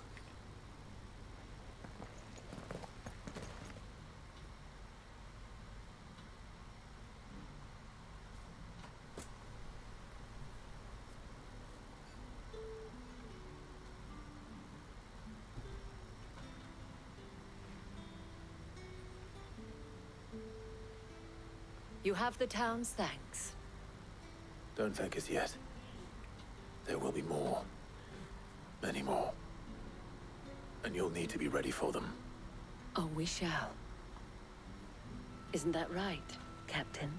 You have the town's thanks. Don't thank us yet. There will be more. Many more. And you'll need to be ready for them. Oh, we shall. Isn't that right, Captain?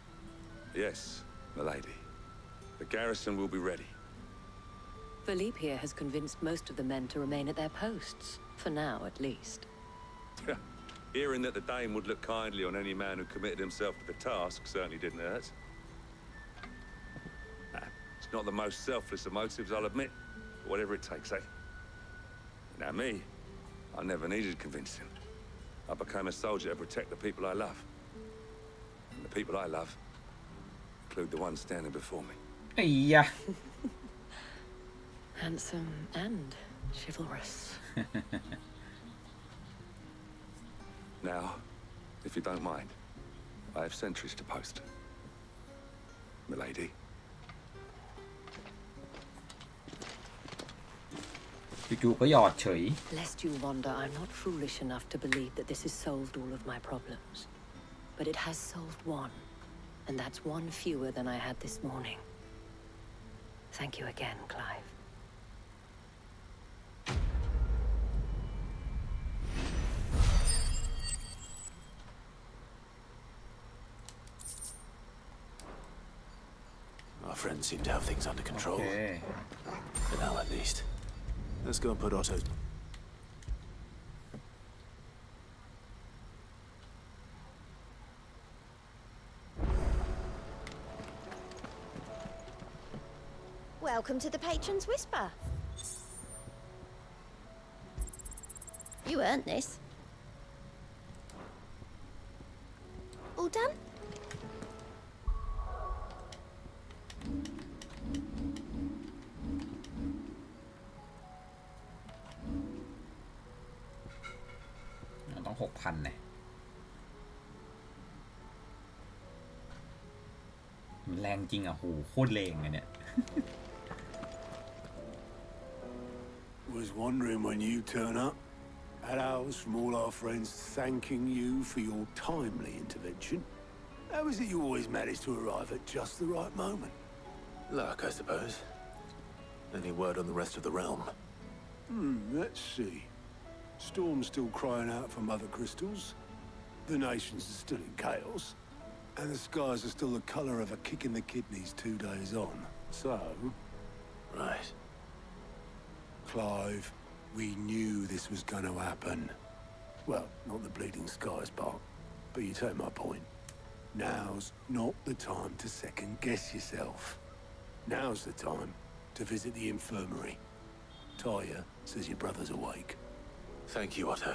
Yes, milady. The garrison will be ready. Philippe here has convinced most of the men to remain at their posts. For now, at least. Hearing that the Dane would look kindly on any man who committed himself to the task certainly didn't hurt. It's not the most selfless of motives, I'll admit. But whatever it takes, eh? Now me, I never needed convincing. I became a soldier to protect the people I love. And the people I love include the ones standing before me. Yeah. Handsome and chivalrous. Now, if you don't mind, I have sentries to post. Milady. จู่ๆก็หยอดเฉย Lest you wonder, I'm not foolish enough to believe that this has solved all of my problems. But it has solved one. And that's one fewer than I had this morning. Thank you again, Clive. Our friends seem to have things under control. Okay. For now, at least. Let's go and put Otto's... Welcome to the Patron's Whisper. You earned this. All done?ต้อง 6,000 เนี่ยมันแรงจริงอ่ะโหโคตรแรงเลยเนี่ย Was wondering when you turn up. Had ours from all our friends thanking you for your timely intervention. How is it you always manage to arrive at just the right moment? Luck, I suppose. Any word on the rest of the realm? Let's see. Storm's still crying out for mother crystals. The nations are still in chaos. And the skies are still the colour of a kick in the kidneys 2 days on. So... Right. Clive, we knew this was going to happen. Well, not the bleeding skies part, but you take my point. Now's not the time to second-guess yourself. Now's the time to visit the infirmary. Talia says your brother's awake. Thank you, Otto.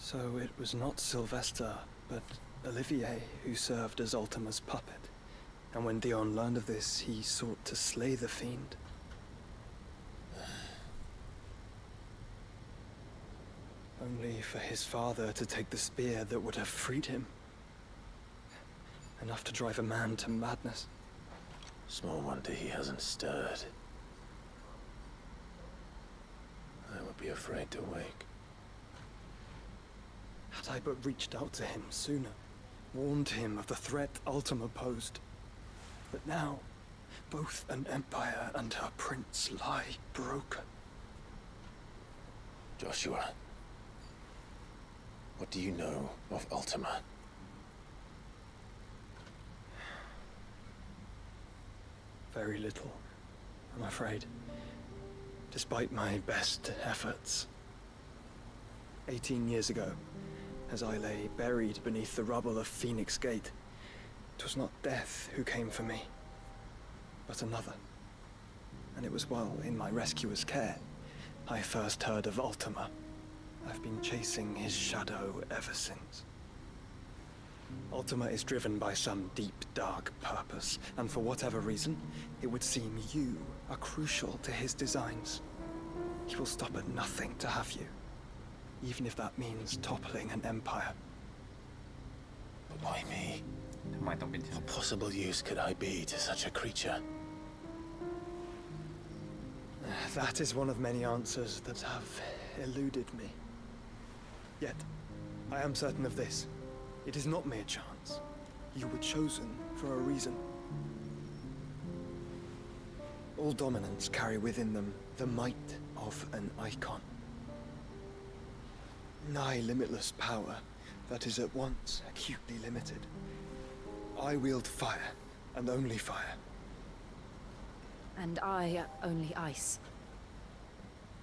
So it was not Sylvester, but Olivier who served as Ultima's puppet. And when Dion learned of this, he sought to slay the fiend. Only for his father to take the spear that would have freed him. Enough to drive a man to madness. Small wonder he hasn't stirred. I would be afraid to wake. Had I but reached out to him sooner, warned him of the threat Ultima posed. But now, both an empire and her prince lie broken. Joshua, what do you know of Ultima? Very little, I'm afraid. Despite my best efforts. 18 years ago, as I lay buried beneath the rubble of Phoenix Gate, it was not death who came for me, but another. And it was while in my rescuer's care I first heard of Ultima. I've been chasing his shadow ever since. Ultima is driven by some deep, dark purpose, and for whatever reason, it would seem you are crucial to his designs. He will stop at nothing to have you, even if that means toppling an empire. But why me? ทำไมต้องเป็นฉัน What possible use could I be to such a creature? That is one of many answers that have eluded me. Yet, I am certain of this. It is not mere chance. You were chosen for a reason. All dominants carry within them the might of an icon. Nigh limitless power that is at once acutely limited. I wield fire, and only fire. And I only ice.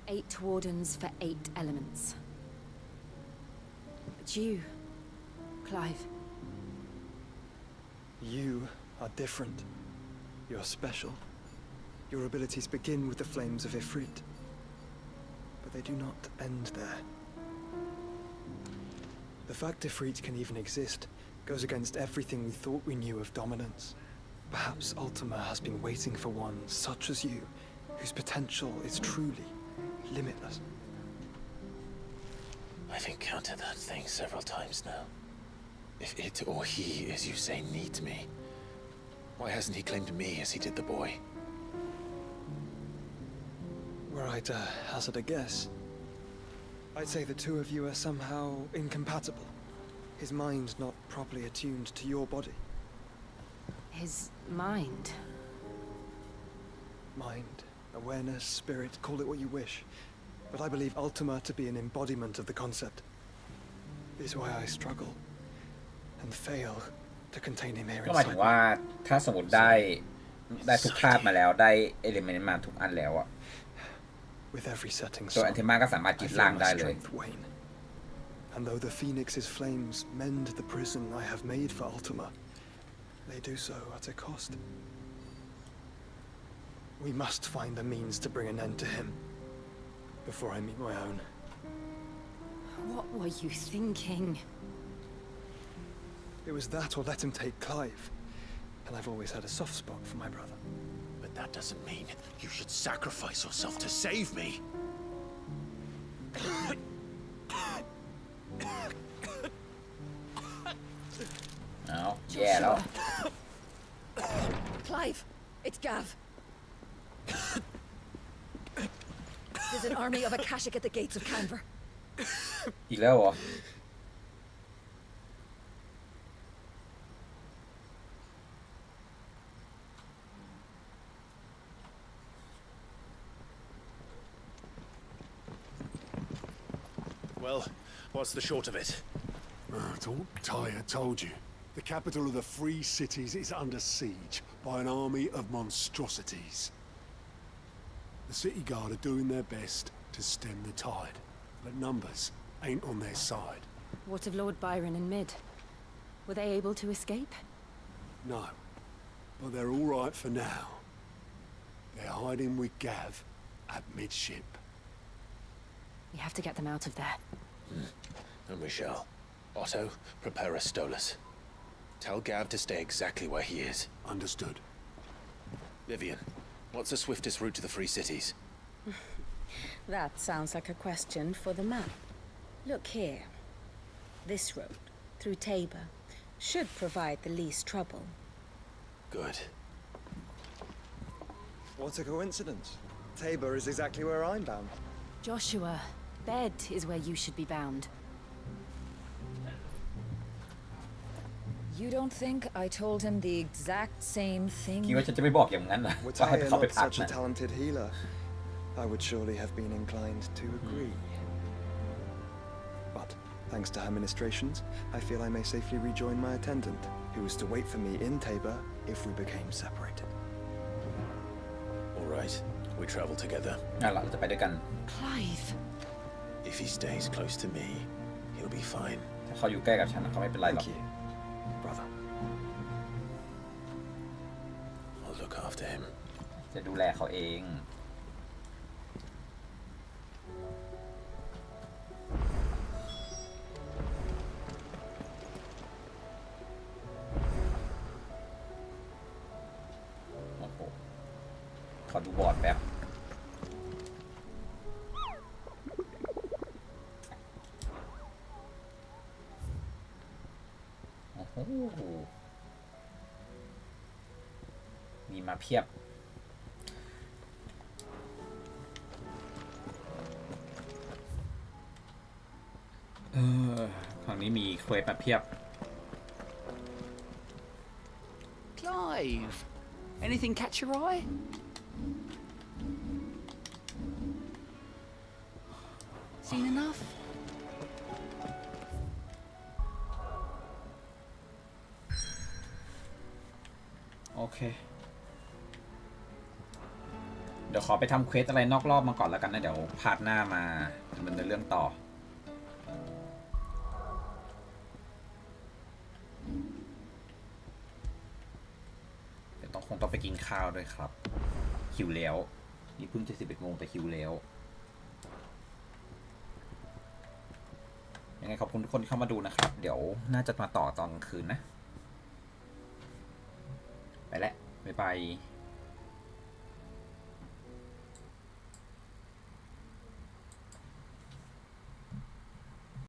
8 wardens for 8 elements. But you, Clive. You are different. You're special. Your abilities begin with the flames of Ifrit. But they do not end there. The fact Ifrit can even exist goes against everything we thought we knew of dominance. Perhaps Ultima has been waiting for one such as you, whose potential is truly limitless. I've encountered that thing several times now. If it or he, as you say, needs me, why hasn't he claimed me as he did the boy? Were I to hazard a guess, I'd say the two of you are somehow incompatible. His mind not properly attuned to your body. His mind. Mind, awareness, spirit, call it what you wish. But I believe Ultima to be an embodiment of the concept. This is why I struggle and fail to contain him here ก็หมายถึงว่าถ้าสมมติได้ทุกธาตุมาแล้วได้เอลิเมนต์มาทุกอันแล้วอะ With every setting ตัวอันเทมาก็สามารถยึดร่างได้เลย And though the Phoenix's flames mend the prison I have made for Ultima, they do so at a cost. We must find the means to bring an end to him before I meet my own. What were you thinking? It was that or let him take Clive. And I've always had a soft spot for my brother. But that doesn't mean you should sacrifice yourself to save me. Oh, yeah, no. Clive, it's Gav. There's an army of Akashic at the gates of Canver. อีกแล้วเหรอ Well, what's the short of it? It's all Tyre told you. The capital of the Free Cities is under siege by an army of monstrosities. The city guard are doing their best to stem the tide, but numbers ain't on their side. What of Lord Byron and Mid? Were they able to escape? No, but they're all right for now. They're hiding with Gav at midship. We have to get them out of there. And we shall. Otto, prepare a Stolas. Tell Gav to stay exactly where he is. Understood. Vivian, what's the swiftest route to the Free Cities? That sounds like a question for the map. Look here. This road, through Tabor, should provide the least trouble. Good. What a coincidence. Tabor is exactly where I'm bound. Joshua, bed is where you should be bound. You don't think I told him the exact same thing? คิดว่าฉันจะไม่บอกอย่างนั้นนะ Were ว่าให้ Tyre เขาไป not พัก such a นะ talented healer, I would surely have been inclined to agree. But thanks to her ministrations, I feel I may safely rejoin my attendant, who was to wait for me in Tabor if we became separated. We travel together. เราจะไปด้วยกัน Clive. If he stays close to me, he'll be fine. ถ้าเขาอยู่ใกล้กับฉันเขาไม่เป็นไรหรอก Thank you, brother. I'll look after him. จะดูแลเขาเอง โอ้โห ขอดูบอร์ดแป๊บ โอ้โห มีมาเพียบ ฝั่งนี้มีเควสมาเพียบ Clive, anything catch your eye? Seen enough? โอเค เดี๋ยวขอไปทำเควสอะไรนอกรอบมาก่อนแล้วกันนะ เดี๋ยวพาร์ทหน้ามาดำเนินเรื่องต่อ เดี๋ยวคงต้องไปกินข้าวด้วยครับ หิวแล้ว นี่เพิ่งจะ11 โมงแต่หิวแล้ว ยังไงขอบคุณทุกคนที่เข้ามาดูนะครับ เดี๋ยวน่าจะมาต่อตอนกลางคืนนะ ไปแล้ว บ๊ายบาย